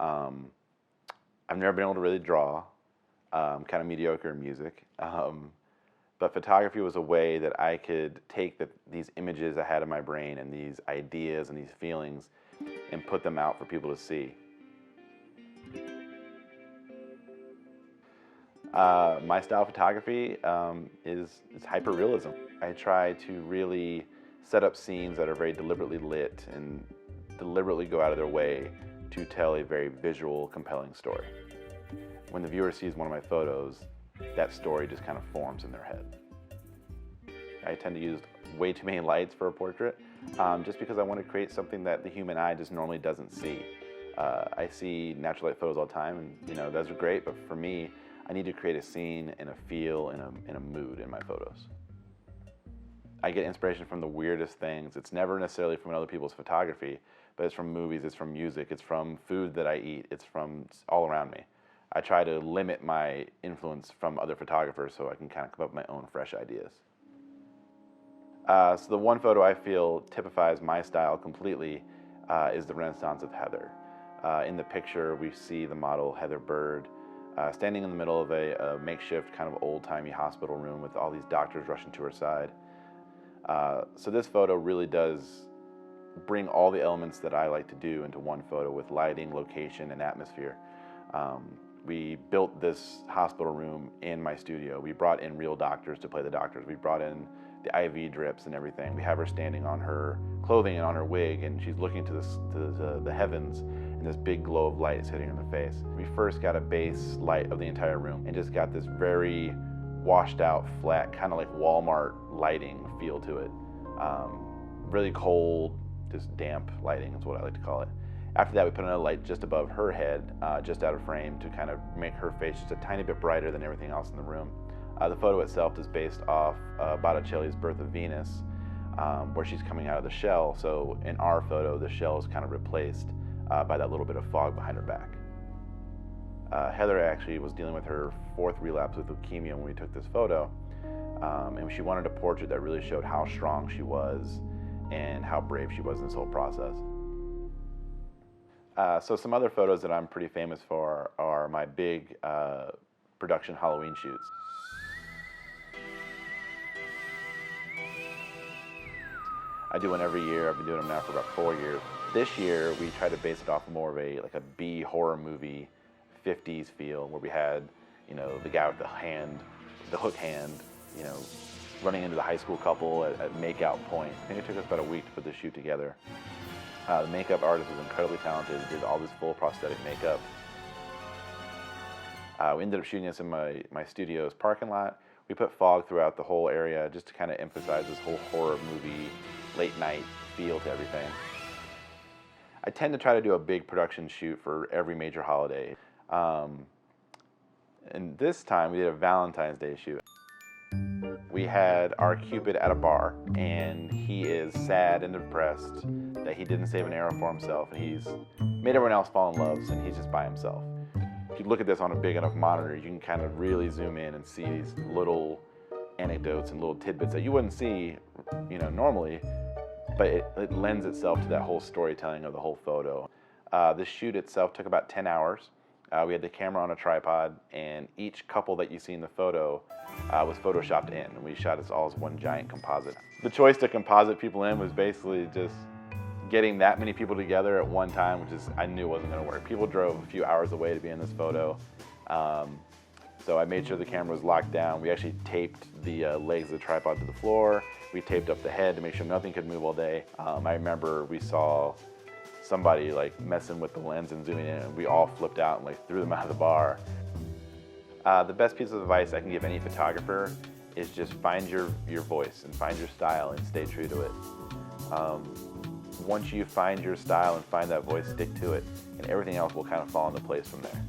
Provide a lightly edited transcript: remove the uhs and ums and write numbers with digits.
I've never been able to really draw. Kind of mediocre in music. But photography was a way that I could take these images I had in my brain and these ideas and these feelings and put them out for people to see. My style of photography is hyperrealism. I try to really set up scenes that are very deliberately lit and deliberately go out of their way to tell a very visual, compelling story. When the viewer sees one of my photos, that story just kind of forms in their head. I tend to use way too many lights for a portrait, just because I want to create something that the human eye just normally doesn't see. I see natural light photos all the time, and those are great, but for me, I need to create a scene and a feel and a mood in my photos. I get inspiration from the weirdest things. It's never necessarily from other people's photography, but it's from movies, it's from music, it's from food that I eat, it's from all around me. I try to limit my influence from other photographers so I can kind of come up with my own fresh ideas. So the one photo I feel typifies my style completely is the Renaissance of Heather. In the picture, we see the model Heather Bird standing in the middle of a makeshift kind of old-timey hospital room with all these doctors rushing to her side. So this photo really does bring all the elements that I like to do into one photo with lighting, location, and atmosphere. We built this hospital room in my studio. We brought in real doctors to play the doctors. We brought in the IV drips and everything. We have her standing on her clothing and on her wig, and she's looking to the heavens, and this big glow of light is hitting her in the face. We first got a base light of the entire room and just got this very washed out, flat, kind of like Walmart lighting feel to it. Really cold, just damp lighting is what I like to call it. After that, we put another light just above her head, just out of frame, to kind of make her face just a tiny bit brighter than everything else in the room. The photo itself is based off Botticelli's Birth of Venus, where she's coming out of the shell. So in our photo, the shell is kind of replaced by that little bit of fog behind her back. Heather actually was dealing with her 4th relapse with leukemia when we took this photo, and she wanted a portrait that really showed how strong she was and how brave she was in this whole process. So some other photos that I'm pretty famous for are my big production Halloween shoots. I do one every year. I've been doing them now for about 4 years. This year, we tried to base it off more of a B horror movie, 50s feel, where we had, the guy with the hook hand, running into the high school couple at make-out point. I think it took us about a week to put this shoot together. The makeup artist was incredibly talented, did all this full prosthetic makeup. We ended up shooting this in my studio's parking lot. We put fog throughout the whole area just to kind of emphasize this whole horror movie, late night feel to everything. I tend to try to do a big production shoot for every major holiday. And this time we did a Valentine's Day shoot. We had our Cupid at a bar, and he is sad and depressed that he didn't save an arrow for himself, and he's made everyone else fall in love, and he's just by himself. If you look at this on a big enough monitor, you can kind of really zoom in and see these little anecdotes and little tidbits that you wouldn't see, normally, but it lends itself to that whole storytelling of the whole photo. The shoot itself took about 10 hours. We had the camera on a tripod, and each couple that you see in the photo was photoshopped in, and we shot this all as one giant composite. The choice to composite people in was basically just getting that many people together at one time, which I knew wasn't going to work. People drove a few hours away to be in this photo, so I made sure the camera was locked down. We actually taped the legs of the tripod to the floor. We taped up the head to make sure nothing could move all day. I remember we saw somebody messing with the lens and zooming in, and we all flipped out and threw them out of the bar. The best piece of advice I can give any photographer is just find your voice and find your style and stay true to it. Once you find your style and find that voice, stick to it, and everything else will kind of fall into place from there.